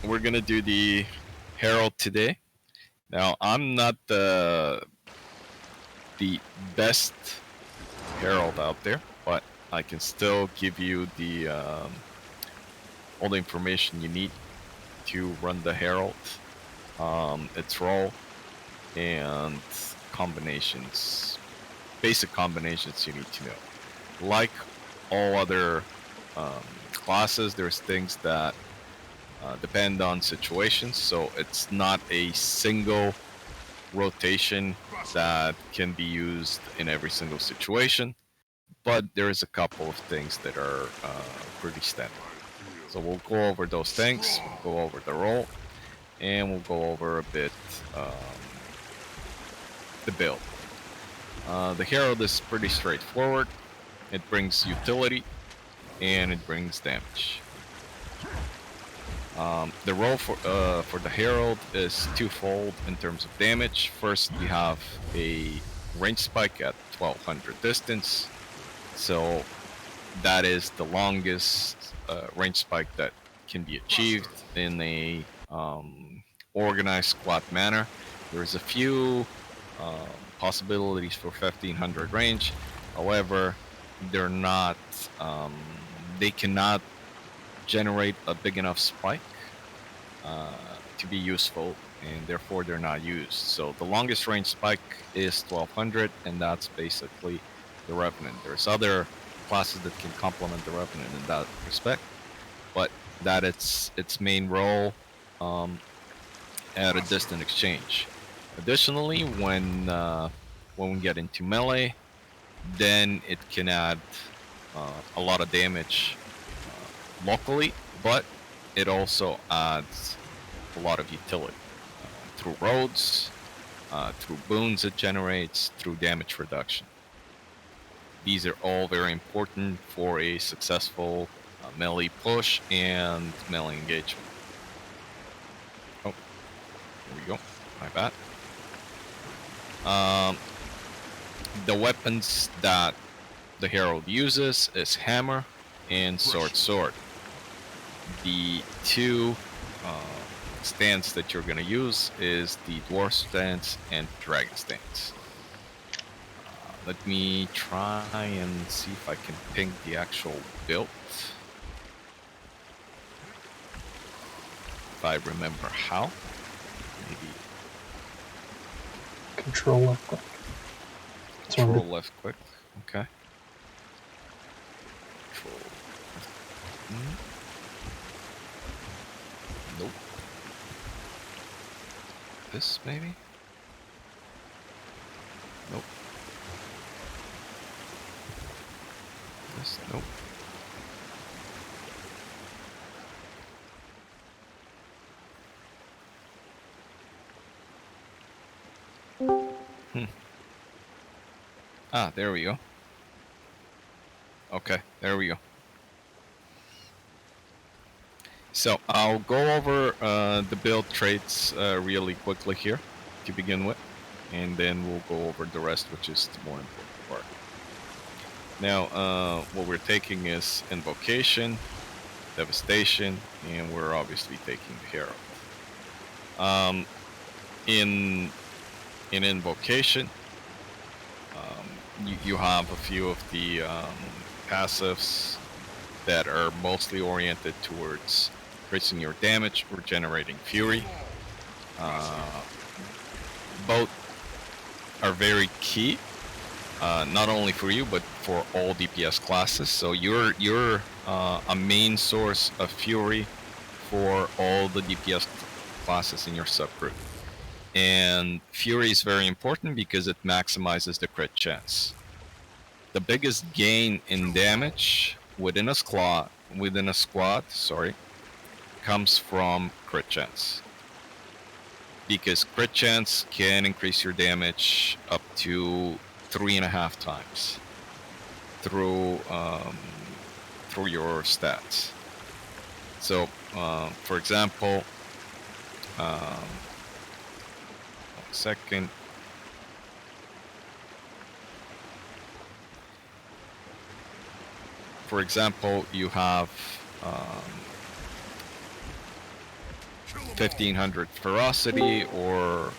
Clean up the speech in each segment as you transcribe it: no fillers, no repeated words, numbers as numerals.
we're gonna do the Herald today. Now, I'm not the best Herald out there, but I can still give you the all the information you need to run the Herald, its role, and combinations, basic combinations you need to know. Like all other classes, there's things that depend on situations, so it's not a single rotation that can be used in every single situation, but there is a couple of things that are pretty standard. So we'll go over those things, we'll go over the role, and we'll go over a bit the build. The Herald is pretty straightforward. It brings utility, and it brings damage. The role for the Herald is twofold in terms of damage. First, we have a range spike at 1200 distance, so that is the longest range spike that can be achieved in a organized squad manner. There's a few possibilities for 1500 range, however, they're not. They cannot generate a big enough spike to be useful, and therefore they're not used. So the longest range spike is 1200, and that's basically the Revenant. There's other classes that can complement the Revenant in that respect, but that it's its main role at a distant exchange. Additionally, when we get into melee, then it can add a lot of damage locally, but it also adds a lot of utility through roads, through boons it generates, through damage reduction. These are all very important for a successful melee push and melee engagement. Oh, there we go. My bad. The weapons that the Herald uses is hammer and sword. The two stance that you're going to use is the Dwarf stance and Dragon stance. Let me try and see if I can ping the actual build. If I remember how. Maybe. Control left click. Control left click. Okay. Control left. Nope. This maybe? Nope. This, nope. Ah, there we go. Okay, there we go. So I'll go over the build traits really quickly here to begin with, and then we'll go over the rest, which is the more important part. Now, what we're taking is Invocation, Devastation, and we're obviously taking the Herald. In Invocation, you have a few of the passives that are mostly oriented towards increasing your damage or generating fury. Both are very key, not only for you but for all DPS classes. So you're a main source of fury for all the DPS classes in your subgroup. And fury is very important because it maximizes the crit chance. The biggest gain in damage within a squad, comes from crit chance. Because crit chance can increase your damage up to 3.5 times through your stats. So, for example, second. For example, you have 1500 ferocity or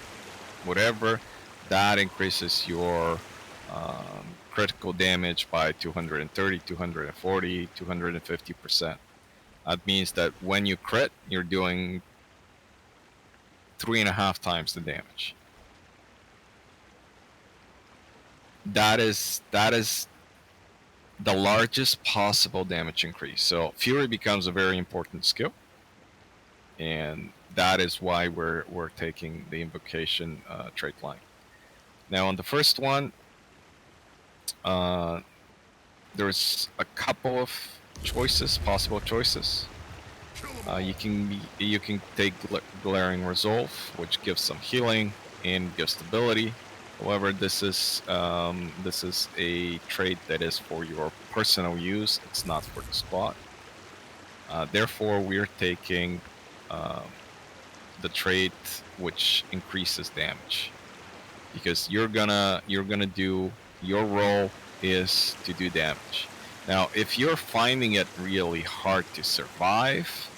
whatever, that increases your critical damage by 230, 240, 250%. That means that when you crit, you're doing 3.5 times the damage. That is the largest possible damage increase. So Fury becomes a very important skill, and that is why we're taking the invocation trait line. Now on the first one, there's a couple of choices, possible choices. You can take Glaring Resolve, which gives some healing and gives stability. However, this is a trait that is for your personal use. It's not for the squad. Therefore, we're taking the trait which increases damage, because you're gonna do, your role is to do damage. Now, if you're finding it really hard to survive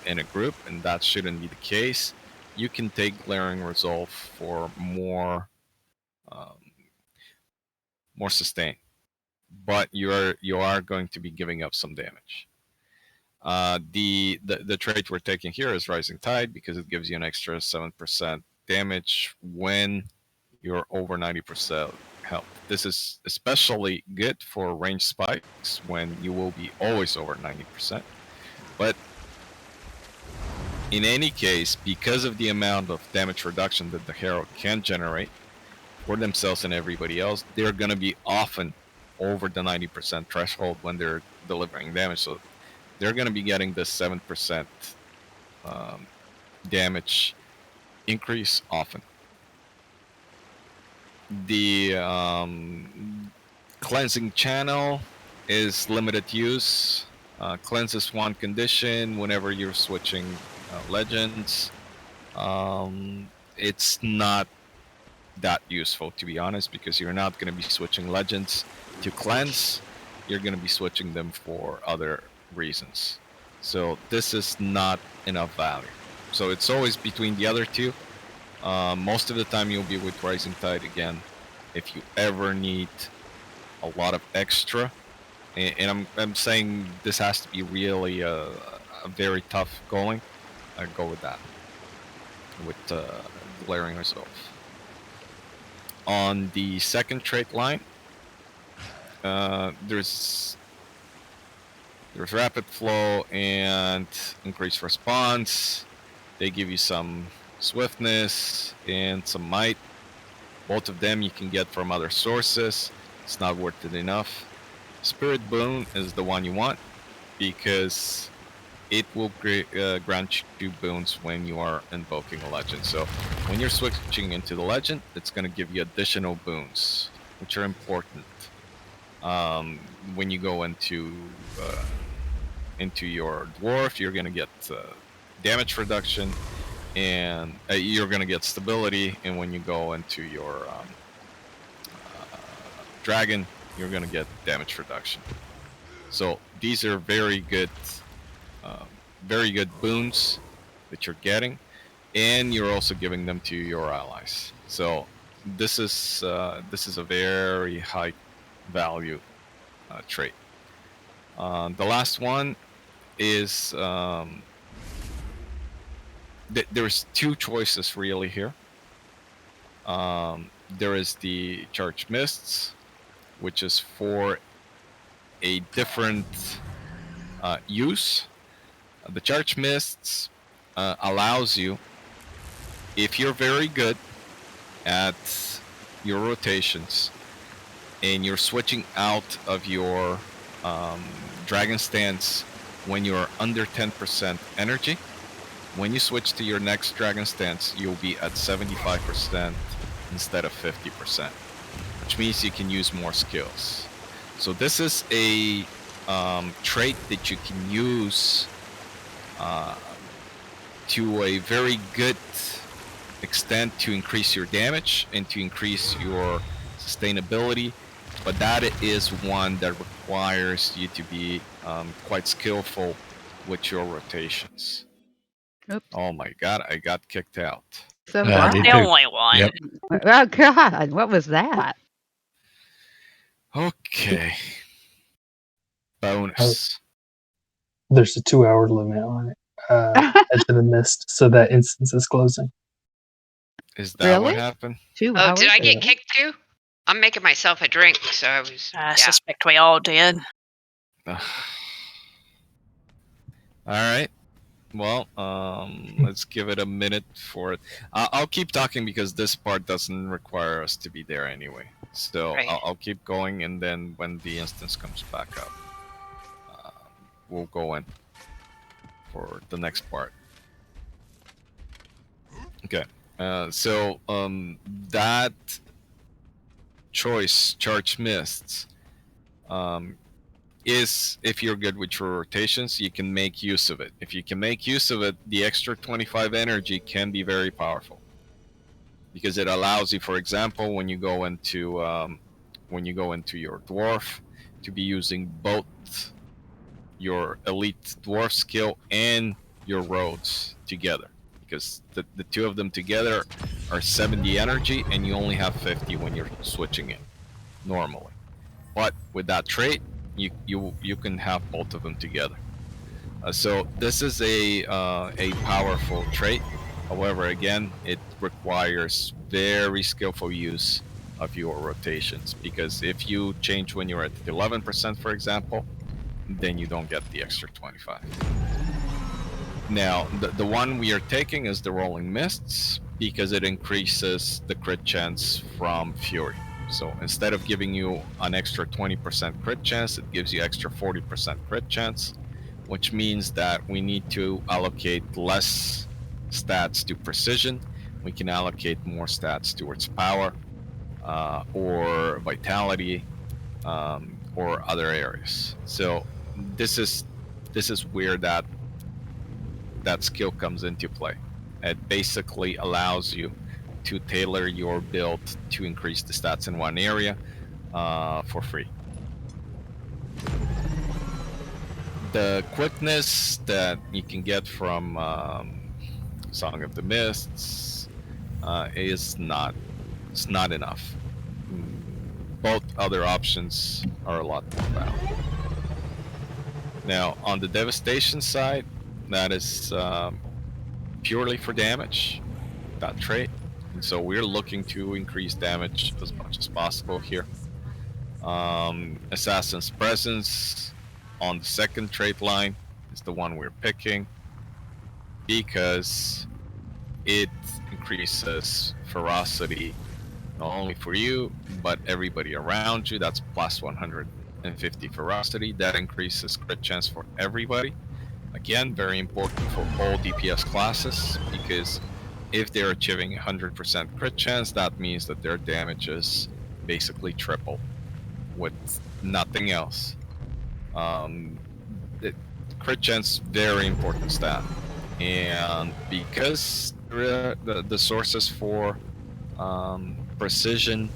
in a group, and that shouldn't be the case, you can take Glaring Resolve for more sustain, but you are going to be giving up some damage. The trait we're taking here is Rising Tide, because it gives you an extra 7% damage when you're over 90% health. This is especially good for range spikes when you will be always over 90%. But in any case, because of the amount of damage reduction that the Herald can generate for themselves and everybody else, they're going to be often over the 90% threshold when they're delivering damage. So they're going to be getting this 7% damage increase often. The Cleansing Channel is limited use. Cleanses one condition whenever you're switching legends. It's not that useful, to be honest, because you're not going to be switching legends to cleanse. You're going to be switching them for other reasons. So this is not enough value. So it's always between the other two. Most of the time you'll be with Rising Tide again. If you ever need a lot of extra, and I'm saying this has to be really a very tough going, I go with that, with Glaring Resolve. On the second trait line, there's Rapid Flow and Increased Response. They give you some swiftness and some might. Both of them you can get from other sources. It's not worth it enough. Spirit Boon is the one you want, because it will grant you boons when you are invoking a legend. So when you're switching into the legend, it's going to give you additional boons, which are important. When you go into your Dwarf, you're going to get damage reduction, and you're going to get stability. And when you go into your Dragon, you're going to get damage reduction. So these are very good boons that you're getting, and you're also giving them to your allies. So this is a very high value trait. The last one is there's two choices really here. There is the Charged Mists, which is for a different use. The Charged Mists allows you, if you're very good at your rotations and you're switching out of your Dragon Stance when you're under 10% energy, when you switch to your next Dragon Stance, you'll be at 75% instead of 50%, which means you can use more skills. So this is a trait that you can use to a very good extent to increase your damage and to increase your sustainability, but that is one that requires you to be quite skillful with your rotations. Oops. Oh my god, I got kicked out. So Me wow. too. The only one. Yep. Oh God, what was that? Okay. Bonus. There's a 2-hour limit on it. Edge of the Mist, so that instance is closing. Is that what Really? happened? 2 Oh, hours? did I get Yeah. kicked too? I'm making myself a drink, so I was. I Yeah. suspect we all did. All right. Well, let's give it a minute for it. I'll keep talking because this part doesn't require us to be there anyway. So Right. I'll keep going, and then when the instance comes back up, we'll go in for the next part. Okay. So that choice, Charged Mists, is, if you're good with your rotations, you can make use of it. If you can make use of it, the extra 25 energy can be very powerful, because it allows you, for example, when you go into your dwarf, to be using both your elite dwarf skill and your roads together, because the two of them together are 70 energy, and you only have 50 when you're switching it normally. But with that trait, you can have both of them together. So this is a powerful trait. However, again, it requires very skillful use of your rotations, because if you change when you're at 11%, for example, then you don't get the extra 25. Now, the one we are taking is the Rolling Mists, because it increases the crit chance from Fury. So instead of giving you an extra 20% crit chance, it gives you extra 40% crit chance, which means that we need to allocate less stats to precision. We can allocate more stats towards power, or vitality, or other areas. So this is where that skill comes into play. It basically allows you to tailor your build to increase the stats in one area for free. The quickness that you can get from Song of the Mists is not enough. Both other options are a lot more valuable. Now, on the devastation side, that is purely for damage, that trait. And so we're looking to increase damage as much as possible here. Assassin's Presence on the second trait line is the one we're picking, because it increases ferocity not only for you, but everybody around you. That's plus 150 ferocity. That increases crit chance for everybody. Again, very important for all DPS classes, because if they're achieving 100% crit chance, that means that their damage is basically triple with nothing else. The crit chance, very important stat. And because the sources for precision,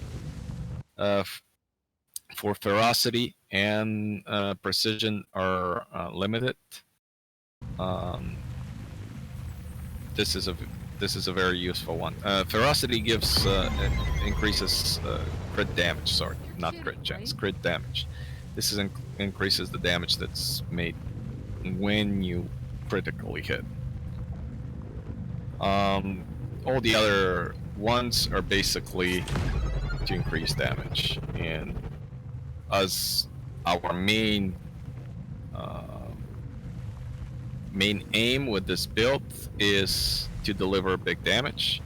for ferocity and precision are limited, this is a very useful one. Ferocity gives increases crit damage. Sorry, not crit chance, crit damage. This is increases the damage that's made when you critically hit. All the other ones are basically to increase damage, and as our main aim with this build is to deliver big damage.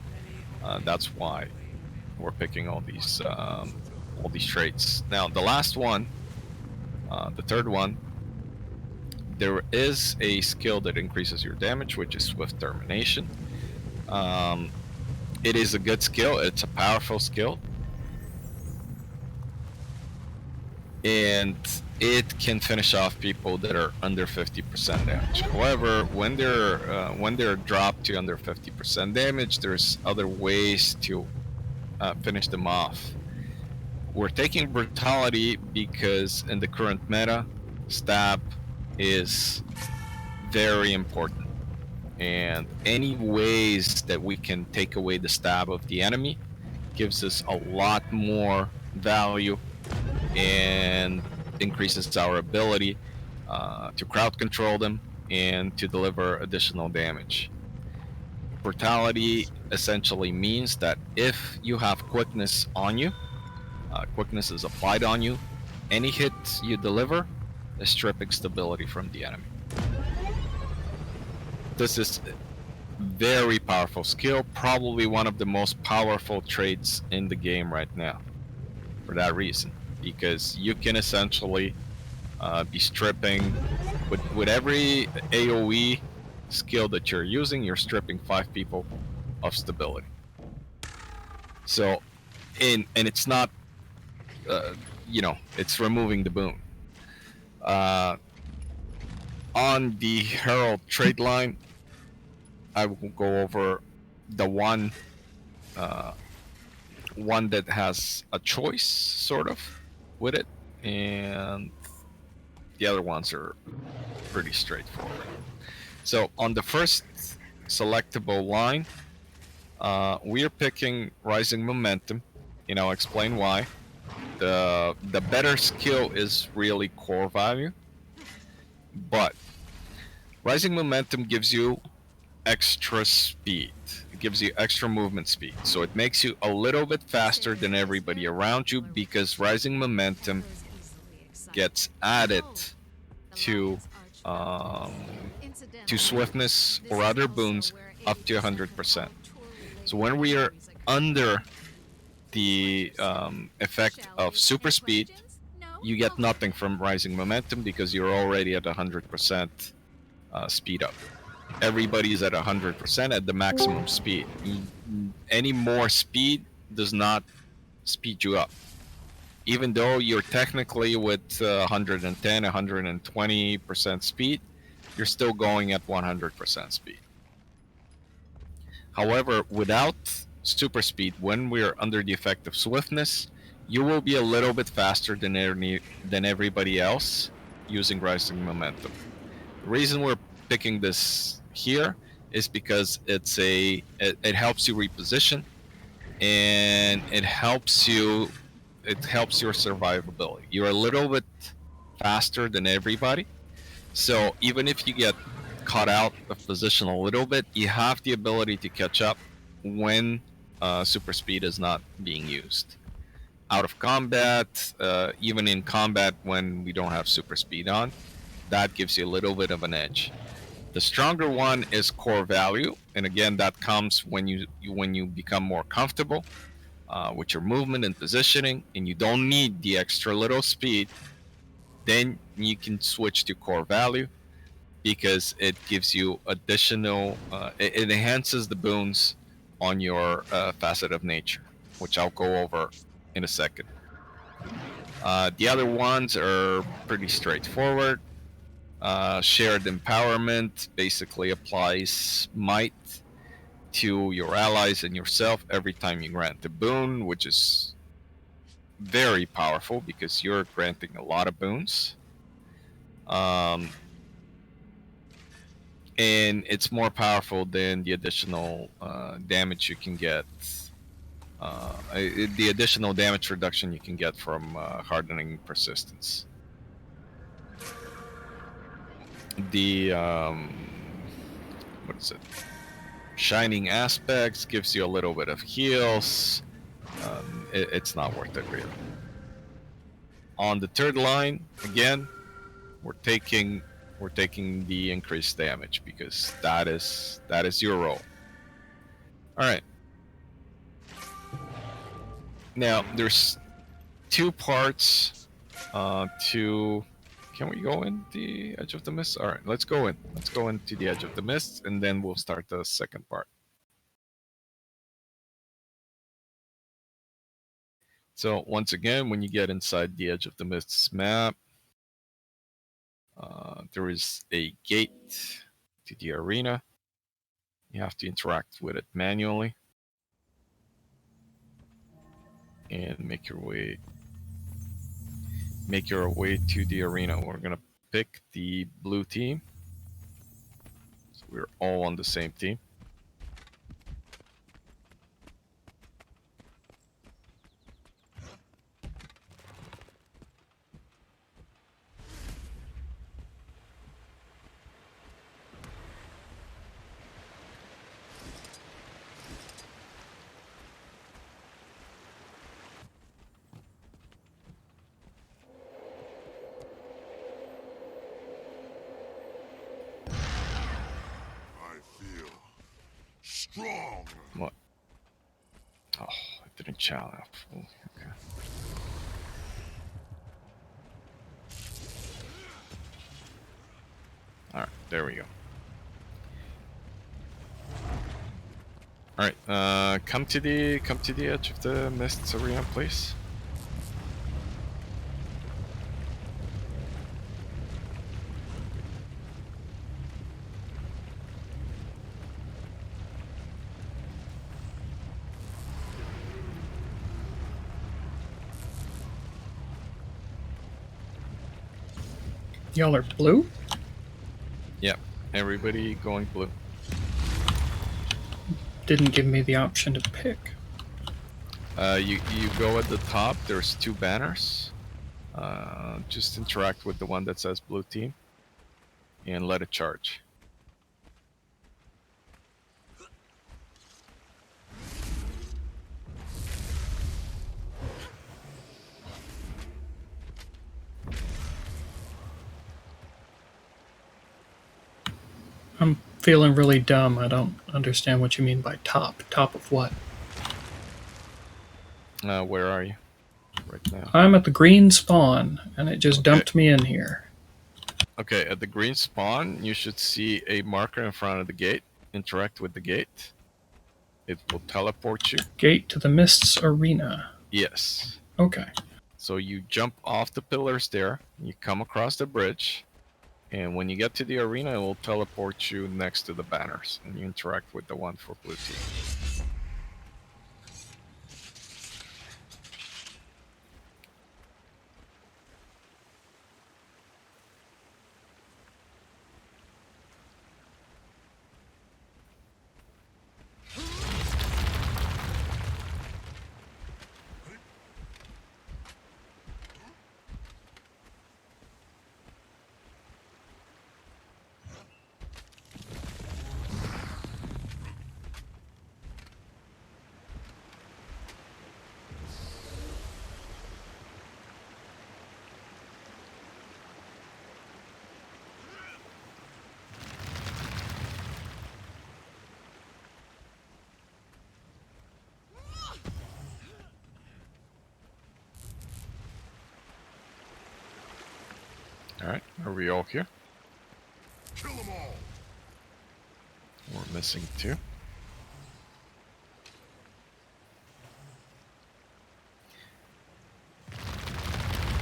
That's why we're picking all these traits. Now, the last one, the third one, there is a skill that increases your damage, which is Swift Termination. It is a good skill. It's a powerful skill, and it can finish off people that are under 50% damage. However, when they're dropped to under 50% damage, there's other ways to finish them off. We're taking Brutality because in the current meta, stab is very important. And any ways that we can take away the stab of the enemy gives us a lot more value and increases our ability to crowd control them and to deliver additional damage. Brutality essentially means that if you have quickness on you, quickness is applied on you, any hit you deliver is stripping stability from the enemy. This is very powerful skill, probably one of the most powerful traits in the game right now for that reason, because you can essentially be stripping with every AoE skill that you're using, you're stripping 5 people of stability. So and it's not it's removing the boon. On the Herald trade line, I will go over the one that has a choice sort of with it, and the other ones are pretty straightforward. So on the first selectable line, we are picking Rising Momentum. I'll explain why. The better skill is really core value, but Rising Momentum gives you extra speed. It gives you extra movement speed, so it makes you a little bit faster than everybody around you, because Rising Momentum gets added to swiftness or other boons up to 100%. So when we are under the effect of super speed, you get nothing from Rising Momentum because you're already at 100% speed up. Everybody's at 100% at the maximum speed. Any more speed does not speed you up. Even though you're technically with 110, 120% speed, you're still going at 100% speed. However, without super speed, when we're under the effect of swiftness, you will be a little bit faster than everybody else using Rising Momentum. The reason we're picking this here is because it helps you reposition, and it helps your survivability. You're a little bit faster than everybody, so even if you get caught out of position a little bit, you have the ability to catch up when super speed is not being used. Out of combat, even in combat when we don't have super speed on, that gives you a little bit of an edge. The stronger one is core value, and again, that comes when you become more comfortable with your movement and positioning, and you don't need the extra little speed. Then you can switch to core value, because it gives you additional. It enhances the boons on your Facet of Nature, which I'll go over in a second. The other ones are pretty straightforward. Shared empowerment basically applies might to your allies and yourself every time you grant a boon, which is very powerful because you're granting a lot of boons. And it's more powerful than the additional damage you can get. The additional damage reduction you can get from hardening persistence. The what is it? Shining Aspects gives you a little bit of heals. It's not worth it really. On the third line, again, we're taking the increased damage because that is your role. All right. Now there's 2 parts to. Can we go in the Edge of the Mist? All right, let's go in. Let's go into the Edge of the Mist, and then we'll start the second part. So once again, when you get inside the Edge of the Mist's map, there is a gate to the arena. You have to interact with it manually and make your way to the arena. We're gonna pick the blue team. So we're all on the same team. Strong. What? Oh, I didn't challenge. Oh, okay. All right, there we go. All right, come to the edge of the Mists arena, please. Y'all are blue? Yep, everybody going blue. Didn't give me the option to pick. You go at the top. There's 2 banners. Just interact with the one that says blue team, and let it charge. I'm feeling really dumb. I don't understand what you mean by top. Top of what? Where are you right now? I'm at the green spawn, and it just dumped me in here. Okay, at the green spawn, you should see a marker in front of the gate. Interact with the gate. It will teleport you. Gate to the Mists Arena. Yes. Okay. So you jump off the pillars there, you come across the bridge, and when you get to the arena, it will teleport you next to the banners, and you interact with the one for blue team. Alright, are we all here? Kill them all. We're missing 2.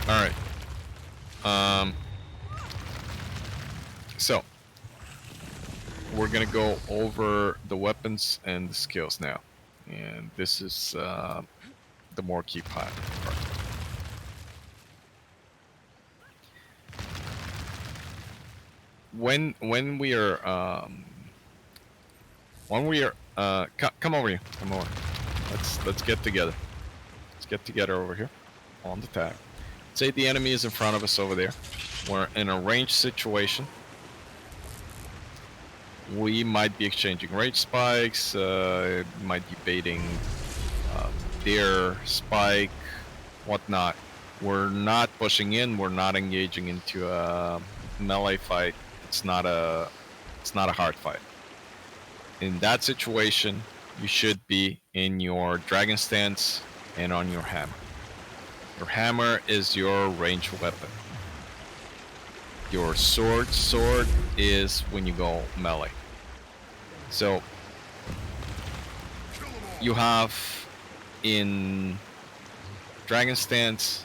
Alright. So we're gonna go over the weapons and the skills now. And this is the more key part. When we are come over here. Come over. Let's get together. Let's get together over here on the tab. Say the enemy is in front of us over there. We're in a ranged situation. We might be exchanging range spikes. Might be baiting their spike, whatnot. We're not pushing in. We're not engaging into a melee fight. It's not a hard fight. In that situation, you should be in your dragon stance and on your hammer. Your hammer is your ranged weapon. Your sword is when you go melee. So you have in dragon stance,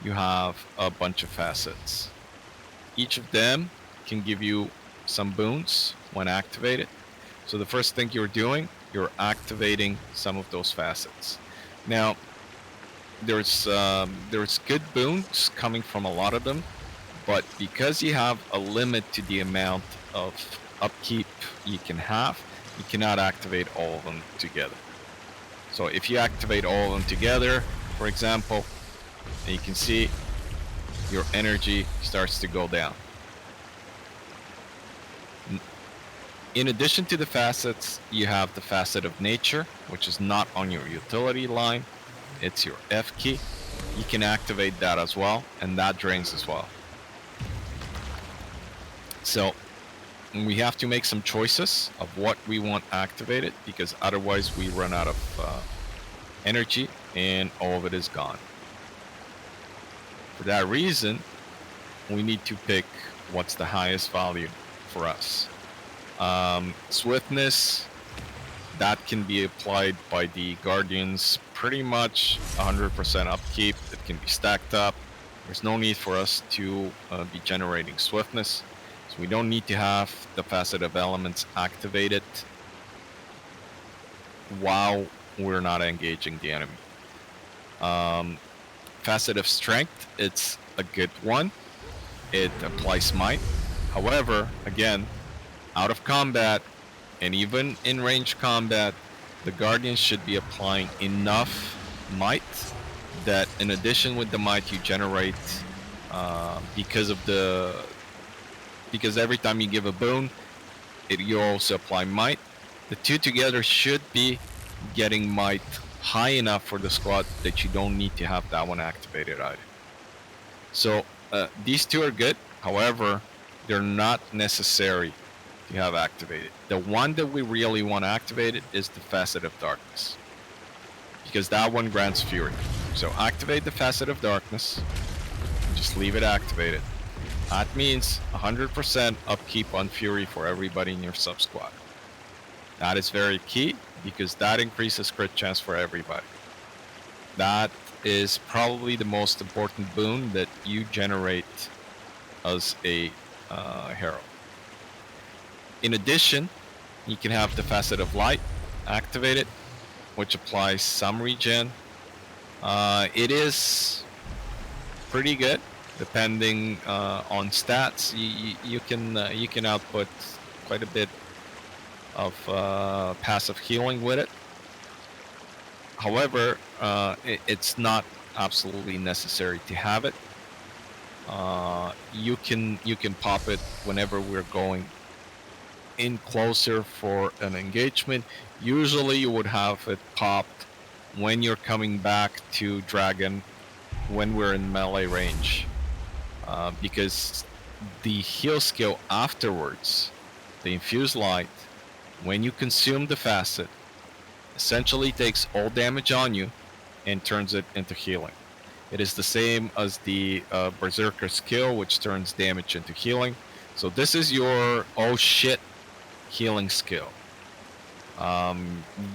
you have a bunch of facets. Each of them can give you some boons when activated. So the first thing you're doing, you're activating some of those facets. Now, there's good boons coming from a lot of them, but because you have a limit to the amount of upkeep you can have, you cannot activate all of them together. So if you activate all of them together, for example, you can see your energy starts to go down. In addition to the facets, you have the Facet of Nature, which is not on your utility line. It's your F key. You can activate that as well, and that drains as well. So we have to make some choices of what we want activated, because otherwise we run out of energy and all of it is gone. For that reason, we need to pick what's the highest value for us. Swiftness, that can be applied by the Guardians pretty much 100% upkeep. It can be stacked up. There's no need for us to be generating swiftness. So we don't need to have the Facet of Elements activated while we're not engaging the enemy. Facet of Strength, it's a good one. It applies might. However, again, out of combat and even in range combat, the Guardians should be applying enough might that in addition with the might you generate because every time you give a boon, you also apply might. The two together should be getting might high enough for the squad that you don't need to have that one activated either. So these two are good. However, they're not necessary to have activated. The one that we really want activated is the Facet of Darkness, because that one grants Fury. So activate the Facet of Darkness, just leave it activated. That means 100% upkeep on Fury for everybody in your sub squad. That is very key, because that increases crit chance for everybody. That is probably the most important boon that you generate as a Herald. In addition, you can have the Facet of Light activated, which applies some regen. It is pretty good, depending on stats. You can output quite a bit of passive healing with it. However, it's not absolutely necessary to have it. You can pop it whenever we're going in closer for an engagement. Usually you would have it popped when you're coming back to Dragon, when we're in melee range, because the heal skill afterwards, the Infuse Light, when you consume the Facet, essentially takes all damage on you and turns it into healing. It is the same as the Berserker skill, which turns damage into healing. So this is your oh shit healing skill.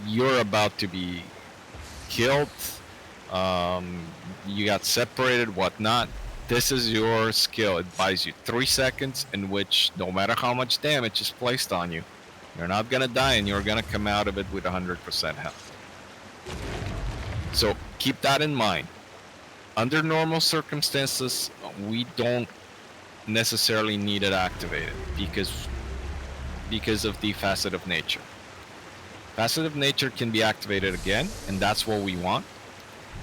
You're about to be killed. You got separated, whatnot. This is your skill. It buys you 3 seconds in which, no matter how much damage is placed on you, you're not gonna die and you're gonna come out of it with 100% health. So keep that in mind. Under normal circumstances, we don't necessarily need it activated because of the Facet of Nature. Facet of Nature can be activated again, and that's what we want.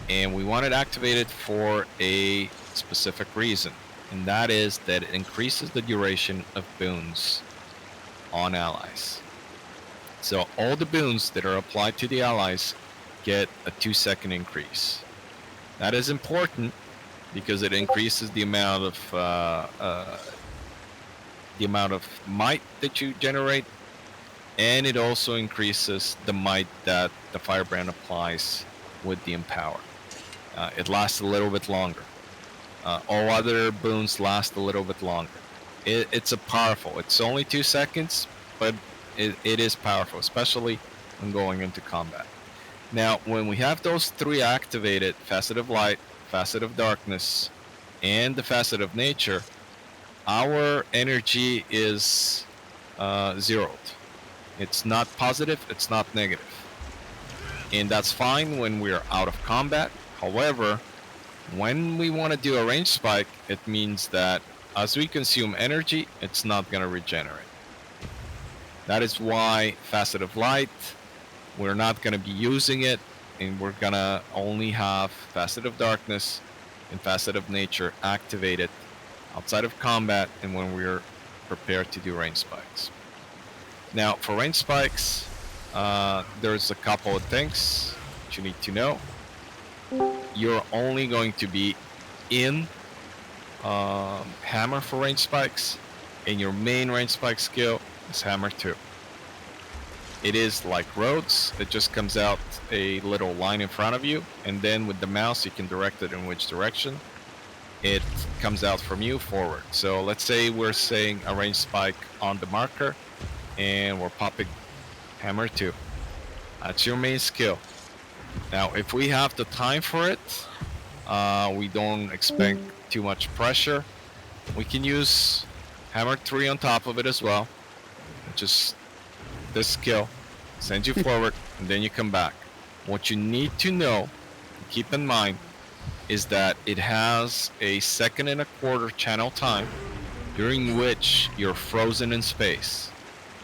And we want it activated for a specific reason, and that is that it increases the duration of boons on allies. So all the boons that are applied to the allies get a 2-second increase. That is important because it increases the amount of might that you generate, and it also increases the might that the Firebrand applies with the Empower. It lasts a little bit longer. All other boons last a little bit longer. It's a powerful. It's only 2 seconds, but it is powerful, especially when going into combat. Now, when we have those three activated, Facet of Light, Facet of Darkness, and the Facet of Nature, our energy is zeroed. It's not positive, it's not negative. And that's fine when we're out of combat. However, when we want to do a range spike, it means that as we consume energy, it's not going to regenerate. That is why Facet of Light, we're not going to be using it, and we're going to only have Facet of Darkness and Facet of Nature activated outside of combat and when we're prepared to do range spikes. Now, for range spikes, there's a couple of things that you need to know. You're only going to be in Hammer for range spikes, and your main range spike skill is Hammer 2. It is like roads. It just comes out a little line in front of you, and then with the mouse you can direct it in which direction it comes out from you forward. So let's say we're saying a range spike on the marker, and we're popping Hammer 2. That's your main skill. Now, if we have the time for it, we don't expect too much pressure, we can use Hammer 3 on top of it as well. Just this skill sends you forward, and then you come back. What you need to know, keep in mind, is that it has a 1.25 seconds channel time during which you're frozen in space.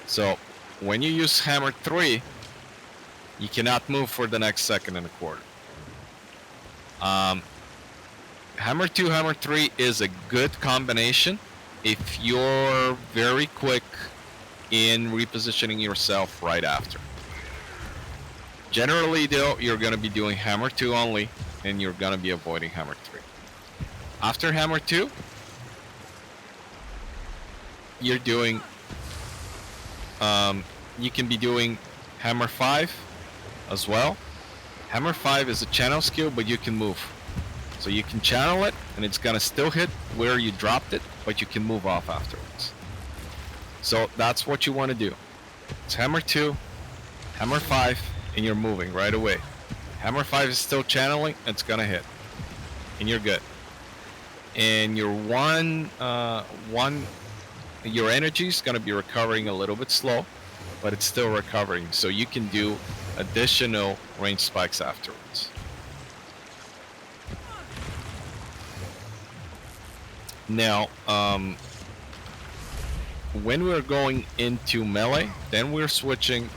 So when you use Hammer 3, you cannot move for the next 1.25 seconds. Hammer 2, Hammer 3 is a good combination if you're very quick in repositioning yourself right after. Generally though, you're going to be doing Hammer 2 only, and you're going to be avoiding Hammer 3. After Hammer 2, you're doing, you can be doing Hammer 5 as well. Hammer 5 is a channel skill, but you can move. So you can channel it, and it's going to still hit where you dropped it, but you can move off afterwards. So that's what you want to do. It's Hammer 2, Hammer 5, and you're moving right away. Hammer 5 is still channeling, it's going to hit. And you're good. And your your energy is going to be recovering a little bit slow, but it's still recovering. So you can do additional range spikes afterwards. Now, when we're going into melee, then we're switching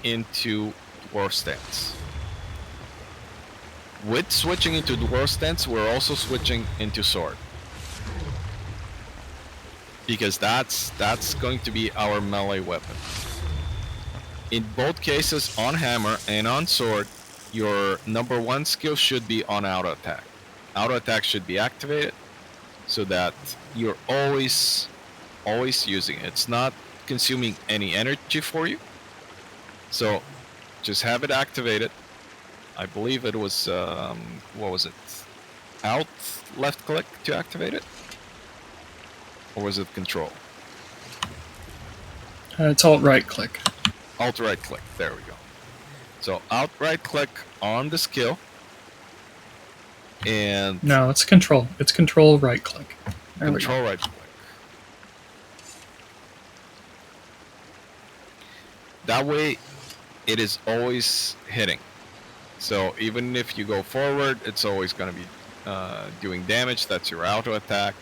into Dwarf stance. With switching into Dwarf stance, we're also switching into sword, because that's going to be our melee weapon. In both cases, on hammer and on sword, your number 1 skill should be on auto attack. Auto attack should be activated so that you're always using it. It's not consuming any energy for you. So just have it activated. I believe it was, what was it? Alt left click to activate it? Or was it control? It's alt right click. Alt right click, there we go. So alt right click on the skill. And No, it's control. It's control right click. There we go. control right click. That way, it is always hitting. So even if you go forward, it's always going to be doing damage. That's your auto attack,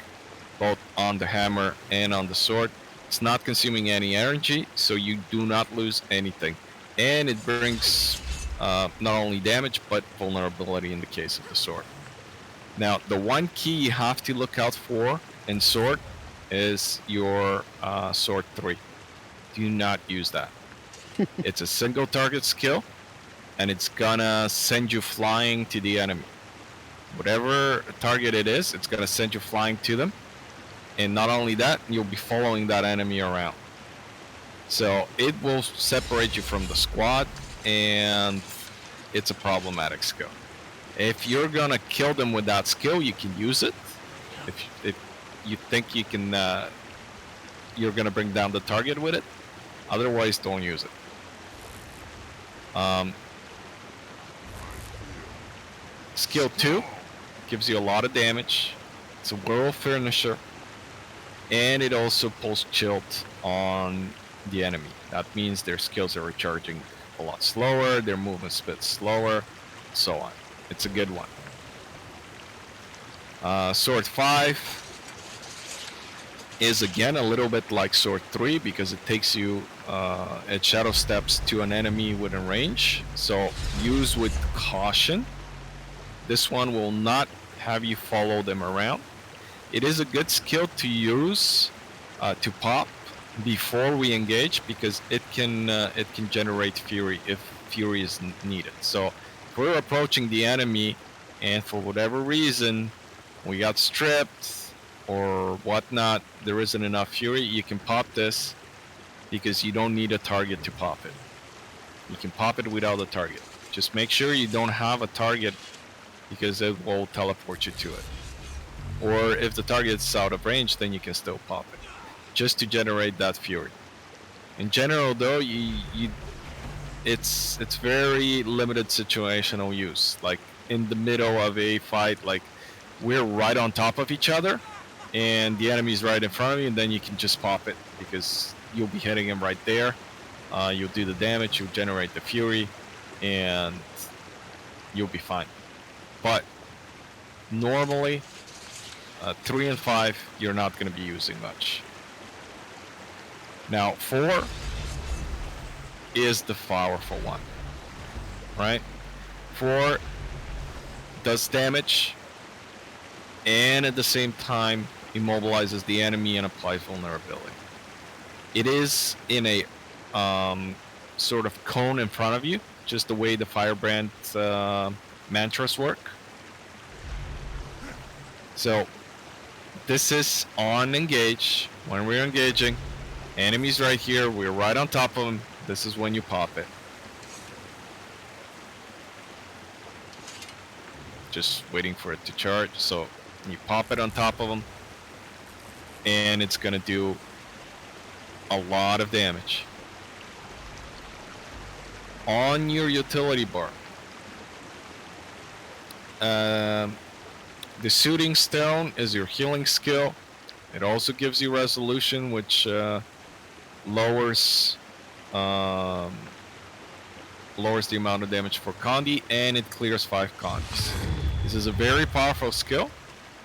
both on the hammer and on the sword. It's not consuming any energy, so you do not lose anything. And it brings not only damage, but vulnerability in the case of the sword. Now, the one key you have to look out for in sword is your sword 3. Do not use that. It's a single target skill, and it's gonna send you flying to the enemy. Whatever target it is, it's gonna send you flying to them. And not only that, you'll be following that enemy around. So it will separate you from the squad, and it's a problematic skill. If you're gonna kill them with that skill, you can use it. If you think you can, you're gonna bring down the target with it. Otherwise, don't use it. Skill 2 gives you a lot of damage. It's a whirl finisher, and it also pulls chill on the enemy. That means their skills are recharging a lot slower, their movement speed slower, so on. It's a good one. Sword 5 is again a little bit like Sword 3 because it takes you at shadow steps to an enemy within range. So use with caution. This one will not have you follow them around. It is a good skill to use to pop before we engage because it can generate fury if fury is needed. So if we're approaching the enemy and for whatever reason we got stripped or whatnot, there isn't enough fury, you can pop this because you don't need a target to pop it. You can pop it without a target. Just make sure you don't have a target because it will teleport you to it. Or if the target's out of range, then you can still pop it, just to generate that fury. In general, though, it's very limited situational use. Like in the middle of a fight, like we're right on top of each other, and the enemy's right in front of you, and then you can just pop it because you'll be hitting him right there. You'll do the damage, you'll generate the fury, and you'll be fine. But normally, 3 and 5, you're not going to be using much. Now, 4 is the powerful one, right? 4 does damage, and at the same time, immobilizes the enemy and applies vulnerability. It is in a sort of cone in front of you, just the way the Firebrand mantras work. So this is on engage. When we're engaging, enemy's right here, we're right on top of them. This is when you pop it. Just waiting for it to charge. So you pop it on top of them, and it's gonna do a lot of damage. On your utility bar, the Soothing Stone is your healing skill. It also gives you resolution, which lowers the amount of damage for Condi, and it clears 5 Condis. This is a very powerful skill,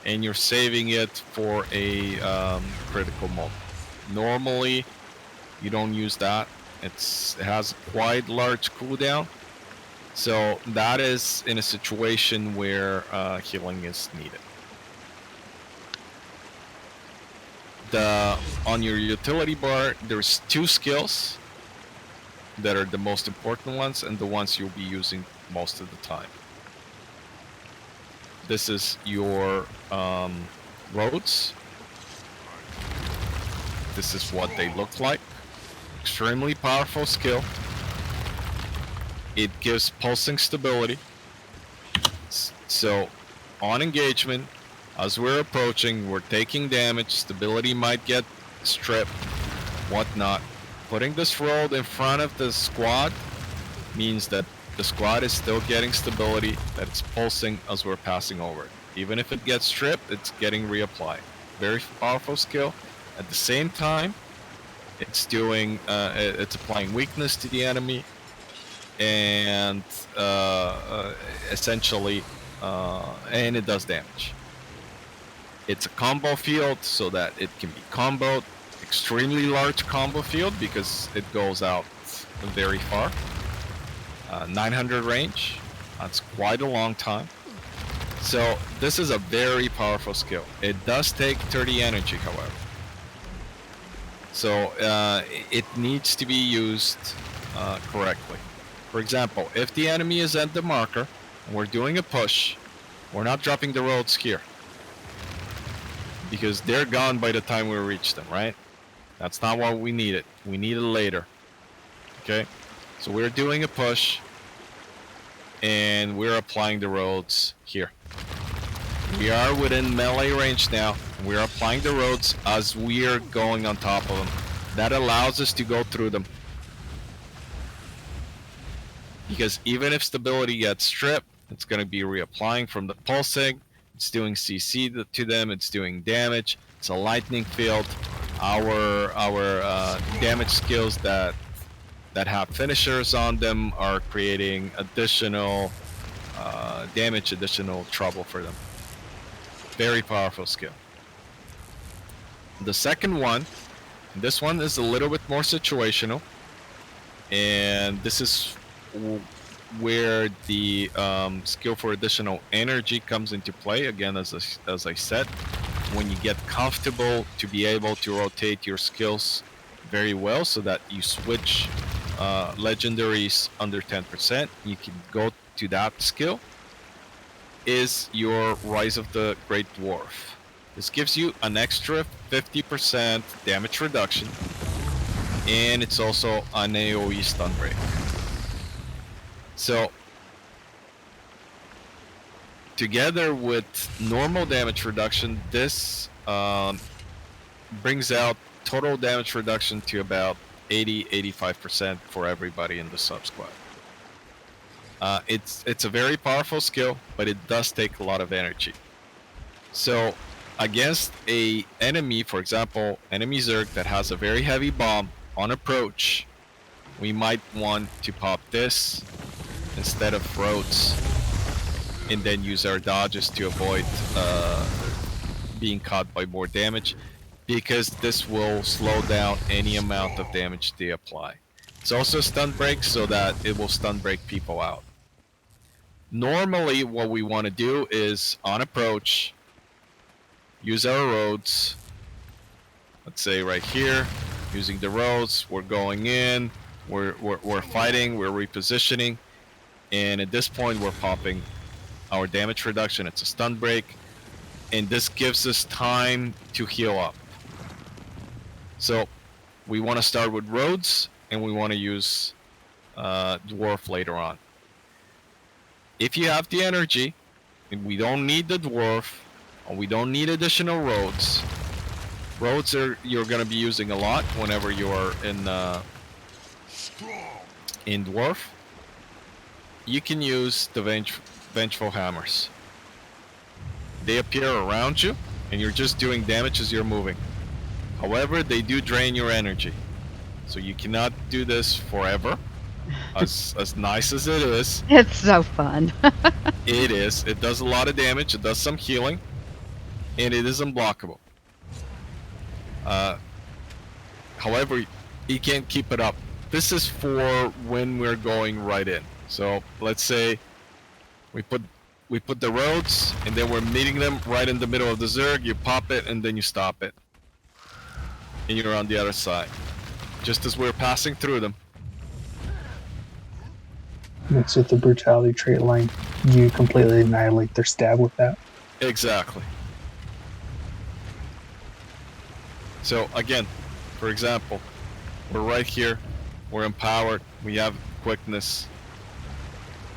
and you're saving it for a critical moment. Normally, you don't use that. It has quite large cooldown, so that is in a situation where healing is needed. On your utility bar, there's 2 skills that are the most important ones and the ones you'll be using most of the time. This is your roads. This is what they look like. Extremely powerful skill. It gives pulsing stability. So on engagement, as we're approaching, we're taking damage, stability might get stripped, whatnot. Putting this road in front of the squad means that the squad is still getting stability, that it's pulsing as we're passing over. Even if it gets stripped, it's getting reapplied. Very powerful skill. At the same time, it's doing, it's applying weakness to the enemy, and essentially, and it does damage. It's a combo field, so that it can be comboed. Extremely large combo field because it goes out very far. 900 range. That's quite a long time. So this is a very powerful skill. It does take 30 energy, however. So it needs to be used correctly. For example, if the enemy is at the marker and we're doing a push, we're not dropping the roads here, because they're gone by the time we reach them, right? That's not what we needed. We need it later. Okay? So we're doing a push, and we're applying the roads here. We are within melee range now. We're applying the roads as we're going on top of them. That allows us to go through them. Because even if stability gets stripped, it's going to be reapplying from the pulsing. It's doing CC to them. It's doing damage. It's a lightning field. Our damage skills that have finishers on them are creating additional damage, additional trouble for them. Very powerful skill. The second one, this one is a little bit more situational, and this is where the skill for additional energy comes into play. Again, as I said, when you get comfortable to be able to rotate your skills very well so that you switch legendaries under 10%, you can go to that skill, is your Rise of the Great Dwarf. This gives you an extra 50% damage reduction, and it's also an AoE stun break. So, together with normal damage reduction, this brings out total damage reduction to about 80-85% for everybody in the sub squad. It's a very powerful skill, but it does take a lot of energy. So against a enemy, for example, enemy Zerg that has a very heavy bomb on approach, we might want to pop this instead of roads, and then use our dodges to avoid being caught by more damage, because this will slow down any amount of damage they apply. It's also a stun break, so that it will stun break people out. Normally, what we want to do is, on approach, use our roads. Let's say right here, using the roads, we're going in, we're fighting, we're repositioning, and at this point we're popping our damage reduction. It's a stun break, and this gives us time to heal up. So we want to start with roads, and we want to use Dwarf later on. If you have the energy, and we don't need the Dwarf, or we don't need additional roads, you're going to be using a lot whenever you're in Dwarf. You can use the Vengeful Hammers. They appear around you, and you're just doing damage as you're moving. However, they do drain your energy, so you cannot do this forever. As nice as it is, It's so fun. it is. It does a lot of damage. It does some healing, and it is unblockable. However, you can't keep it up. This is for when we're going right in. So let's say we put the roads, and then we're meeting them right in the middle of the Zerg. You pop it, and then you stop it, and you're on the other side, just as we're passing through them. Mixed with the brutality trait line, you completely annihilate their stab with that. Exactly. So again, for example, we're right here, we're empowered, we have quickness,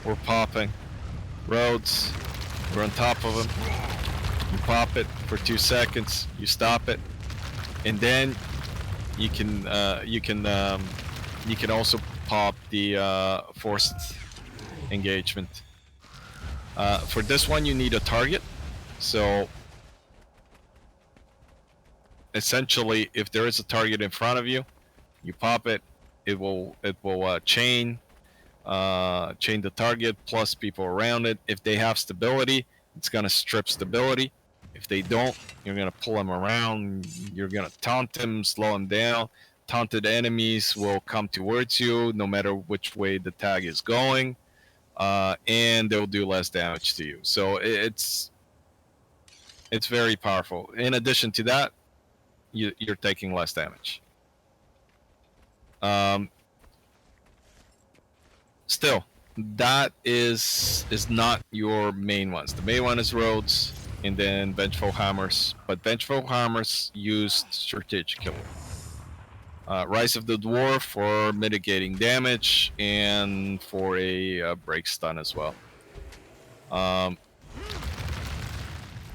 we're popping roads, we're on top of them, you pop it for 2 seconds, you stop it, and then you can also pop the forced engagement. For this one, you need a target. So essentially, if there is a target in front of you, you pop it. It will chain the target plus people around it. If they have stability, it's gonna strip stability. If they don't, you're gonna pull them around. You're gonna taunt them, slow them down. Taunted enemies will come towards you no matter which way the tag is going, and they'll do less damage to you. So it's very powerful. In addition to that, you're taking less damage. Still, that is not your main ones. The main one is roads, and then Vengeful Hammers. But Vengeful Hammers used strategically. Rise of the Dwarf for mitigating damage, and for a break stun as well.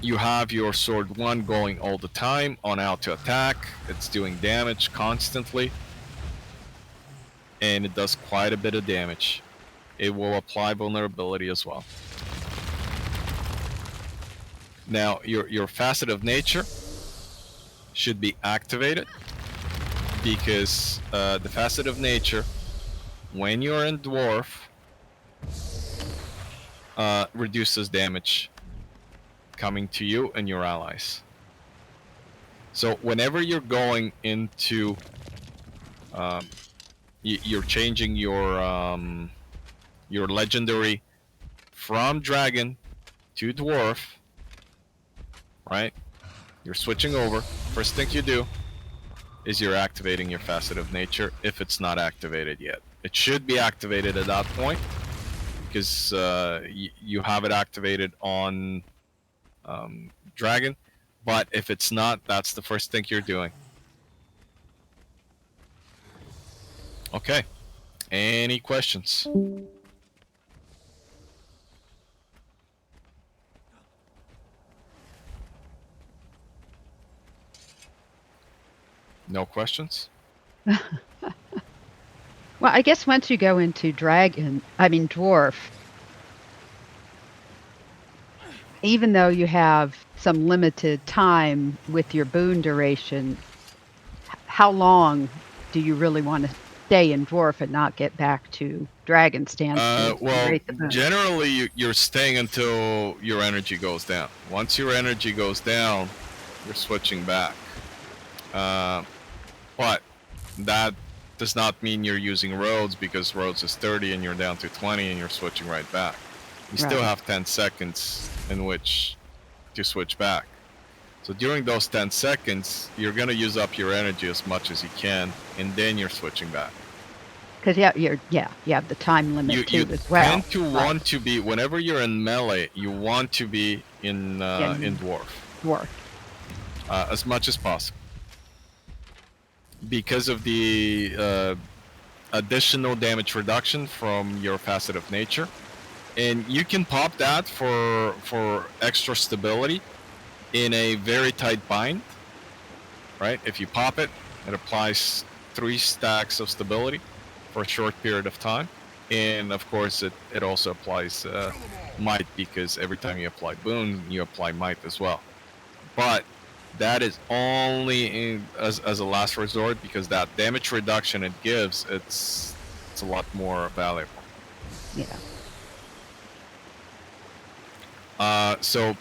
You have your Sword 1 going all the time on out to attack. It's doing damage constantly, and it does quite a bit of damage. It will apply vulnerability as well. Now, your Facet of Nature should be activated, because the Facet of Nature, when you're in Dwarf, reduces damage coming to you and your allies. So whenever you're going into, you're changing your legendary from dragon to dwarf, right? You're switching over. First thing you do is you're activating your Facet of Nature if it's not activated yet. It should be activated at that point because you have it activated on dragon, but if it's not, that's the first thing you're doing. Okay, any questions? No questions? Well, I guess once you go into dwarf, even though you have some limited time with your boon duration, how long do you really want to stay in dwarf and not get back to dragon stance? Well, generally you're staying until your energy goes down. Once your energy goes down, you're switching back. But that does not mean you're using roads, because roads is 30 and you're down to 20 and you're switching right back. You still have 10 seconds in which to switch back. So during those 10 seconds, you're going to use up your energy as much as you can, and then you're switching back. Because you have the time limit too as well. You tend to want to be, whenever you're in melee, you want to be in dwarf. Dwarf. As much as possible. Because of the additional damage reduction from your Facet of Nature. And you can pop that for extra stability in a very tight bind, right? If you pop it, it applies 3 stacks of stability for a short period of time. And of course, it also applies might, because every time you apply boon, you apply might as well. But that is only as a last resort, because that damage reduction it gives, it's a lot more valuable. Yeah. So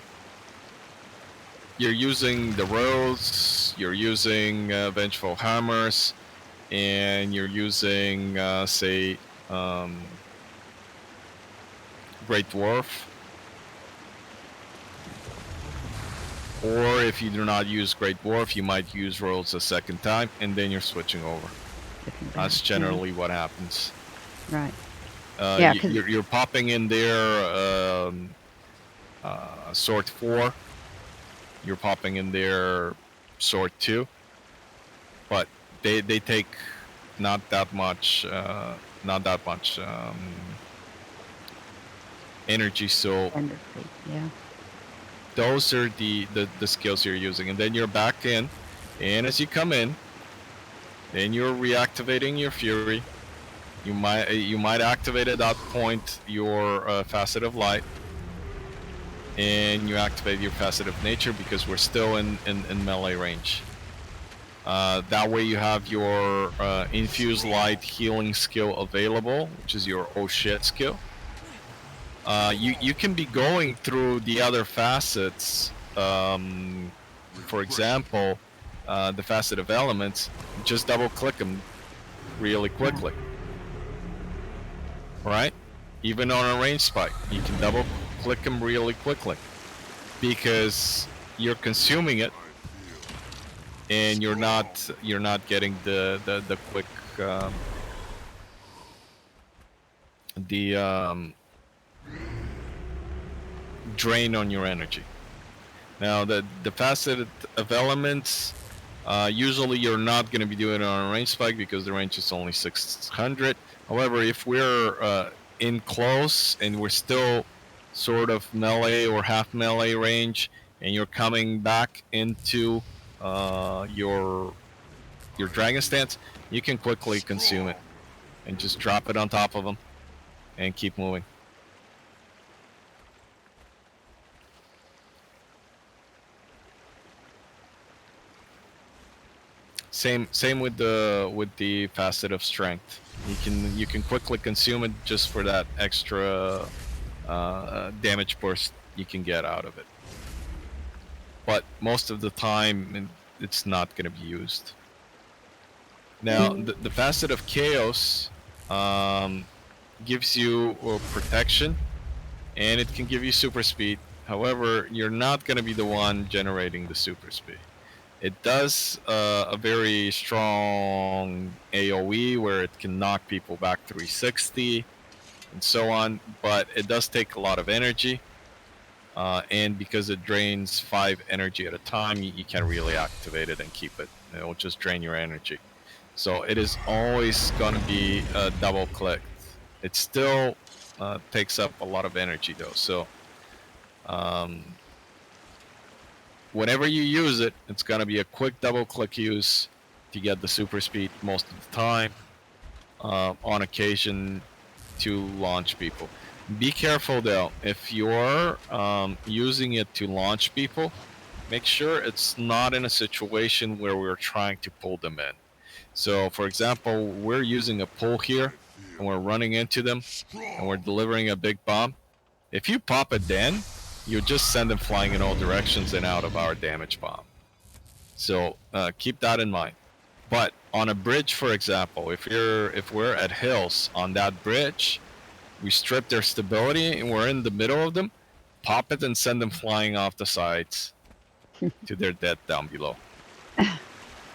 you're using the roads, you're using Vengeful Hammers, and you're using, say, Great Dwarf. Or if you do not use Great Dwarf, you might use rolls a second time, and then you're switching over. That's generally what happens. Right. You're popping in there Sword 4. You're popping in there Sword 2. But they take not that much energy, so yeah. Those are the skills you're using, and then you're back in, and as you come in, then you're reactivating your Fury. You might activate at that point your Facet of Light, and you activate your Facet of Nature, because we're still in melee range. That way you have your Infuse Light healing skill available, which is your oh shit skill. You can be going through the other facets. For example, the Facet of Elements, just double click them really quickly. Right? Even on a range spike, you can double click them really quickly, because you're consuming it, and you're not getting the quick drain on your energy. Now the Facet of Elements, usually you're not going to be doing it on a range spike, because the range is only 600. However, if we're in close and we're still sort of melee or half melee range, and you're coming back into your dragon stance, you can quickly consume it and just drop it on top of them and keep moving. Same with the Facet of Strength. You can quickly consume it just for that extra damage burst you can get out of it. But most of the time, it's not going to be used. Now, the Facet of Chaos gives you protection, and it can give you super speed. However, you're not going to be the one generating the super speed. It does a very strong AoE where it can knock people back 360 and so on, but it does take a lot of energy. And because it drains 5 energy at a time, you can't really activate it and keep it. It will just drain your energy. So it is always going to be double clicked. It still takes up a lot of energy though. So whenever you use it, it's going to be a quick double click use to get the super speed most of the time. On occasion to launch people. Be careful though, if you're using it to launch people, make sure it's not in a situation where we're trying to pull them in. So for example, we're using a pull here and we're running into them and we're delivering a big bomb. If you pop it then, you just send them flying in all directions and out of our damage bomb. So keep that in mind. But on a bridge, for example, if we're at hills on that bridge, we strip their stability and we're in the middle of them, pop it and send them flying off the sides to their death down below.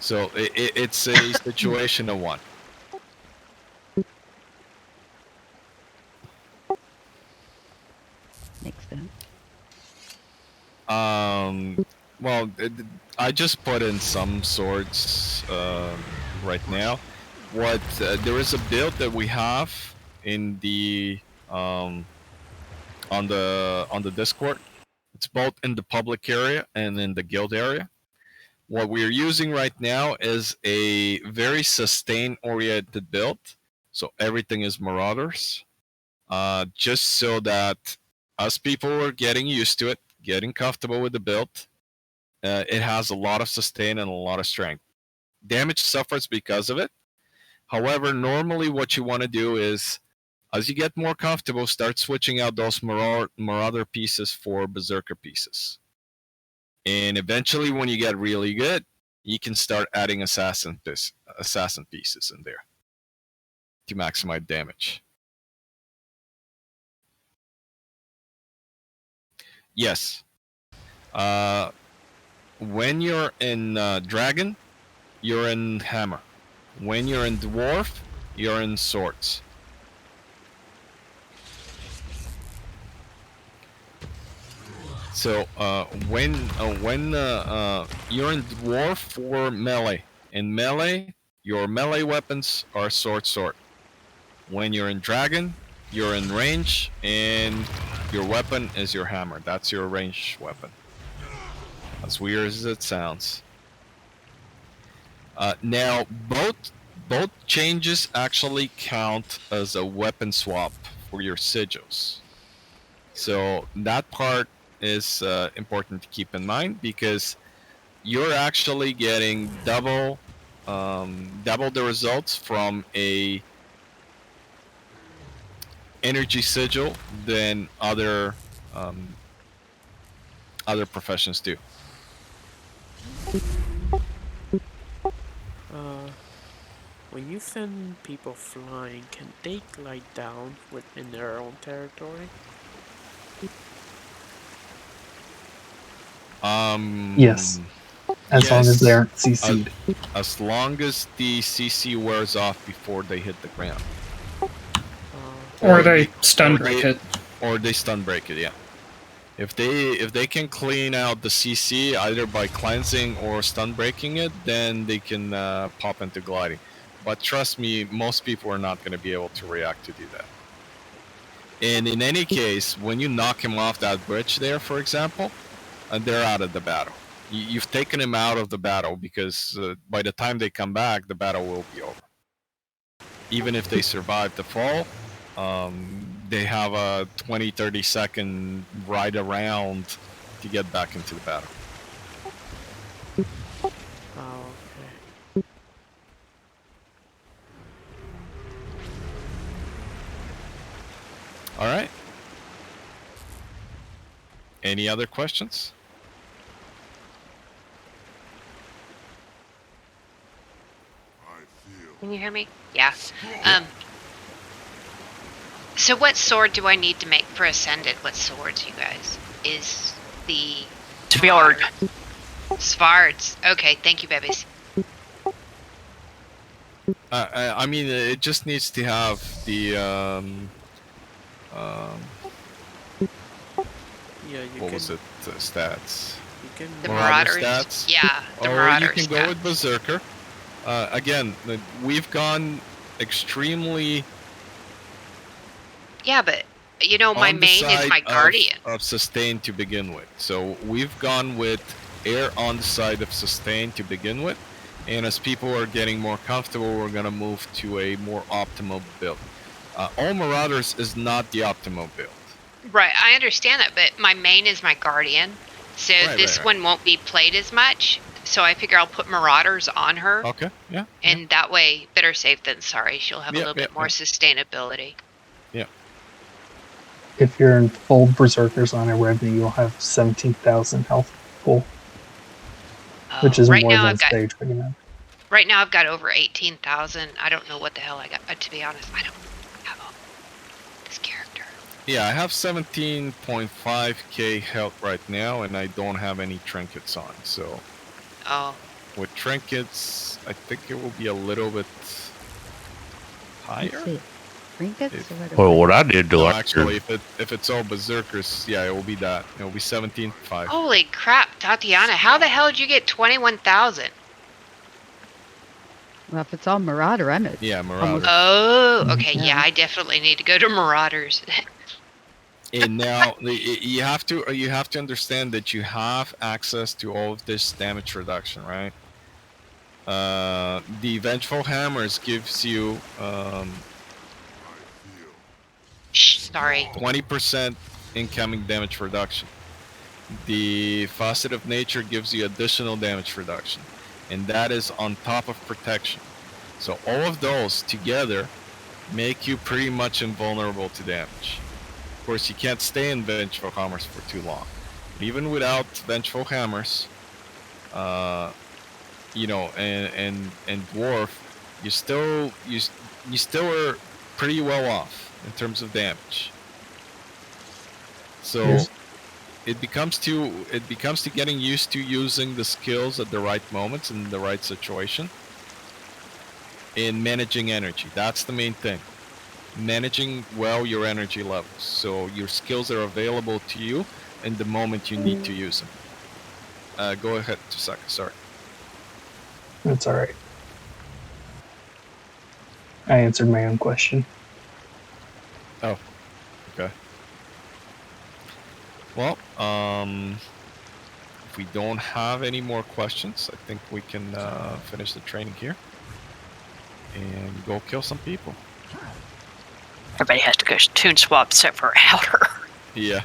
So it's a situation of one. Makes sense. Well, I just put in some swords right now. What there is a build that we have in the on the Discord. It's both in the public area and in the guild area. What we're using right now is a very sustain-oriented build. So everything is Marauders. Just so that us people are getting used to it, getting comfortable with the build. It has a lot of sustain and a lot of strength. Damage suffers because of it. However, normally what you want to do is, as you get more comfortable, start switching out those Marauder pieces for Berserker pieces. And eventually, when you get really good, you can start adding assassin pieces in there to maximize damage. Yes. When you're in Dragon, you're in Hammer. When you're in Dwarf, you're in Swords. So when you're in Dwarf for melee, in melee, your melee weapons are sword. When you're in Dragon, you're in range, and your weapon is your hammer. That's your range weapon. As weird as it sounds. Now, both changes actually count as a weapon swap for your sigils. So that part is important to keep in mind, because you're actually getting double the results from a energy sigil than other professions do. When you send people flying, can they glide down within their own territory? Yes. As long as they aren't CC'd. As long as the CC wears off before they hit the ground. Or they stun break it. Or they stun break it, yeah. If they can clean out the CC either by cleansing or stun breaking it, then they can pop into gliding. But trust me, most people are not going to be able to react to do that. And in any case, when you knock him off that bridge there, for example, they're out of the battle. You've taken him out of the battle, because by the time they come back, the battle will be over. Even if they survive the fall, they have a 20-30 second ride around to get back into the battle. Oh, okay. All right. Any other questions? Can you hear me? Yeah. So what sword do I need to make for Ascended? What swords, you guys? Is the... Svard. Svards. Okay, thank you, babies. I mean, it just needs to have the Yeah, you what can. was it? Stats. You can. The Marauder Marauders. stats? Yeah, the Or Marauder you can go stats. with Berserker. Again, we've gone extremely Yeah, but, you know, my on the main is side my Guardian. of sustain to begin with. So we've gone with air on the side of sustain to begin with. And as people are getting more comfortable, we're going to move to a more optimal build. All Marauders is not the optimal build. Right, I understand that, but my main is my Guardian. So this one won't be played as much. So I figure I'll put Marauders on her. Okay, yeah. And that way, better safe than sorry. She'll have a little bit more sustainability. Yeah. If you're in full Berserkers on a revenue, you'll have 17,000 health full, which is right more now than I've got, stage right now. Right now I've got over 18,000. I don't know what the hell I got. To be honest, I don't have all this character. Yeah, I have 17.5k health right now, and I don't have any trinkets on. So, with trinkets, I think it will be a little bit higher. Let's see. Trinkets? Well, what I did to actually, if it's all berserkers, yeah, it will be that. It will be 17.5. Holy crap, Tatiana! How the hell did you get 21,000? Well, if it's all Marauder, I'm at Marauder. Oh, okay. Yeah, I definitely need to go to Marauders. And now you have to understand that you have access to all of this damage reduction, right? The Vengeful Hammers gives you sorry, 20% incoming damage reduction. The Facet of Nature gives you additional damage reduction, and that is on top of protection. So all of those together make you pretty much invulnerable to damage. Of course, you can't stay in Vengeful Hammers for too long. But even without Vengeful Hammers, you know, and Dwarf, you still are pretty well off in terms of damage. So it becomes to getting used to using the skills at the right moments in the right situation. In managing energy, that's the main thing. Managing well your energy levels, so your skills are available to you in the moment you need to use them. Go ahead, Tusaka, sorry. That's alright. I answered my own question. Oh, okay. Well, if we don't have any more questions, I think we can finish the training here and go kill some people. Everybody has to go tune swap except for Outer. Yeah.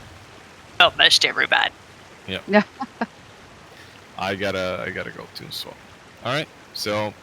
Almost everybody. Yep. I gotta go tune swap. All right. So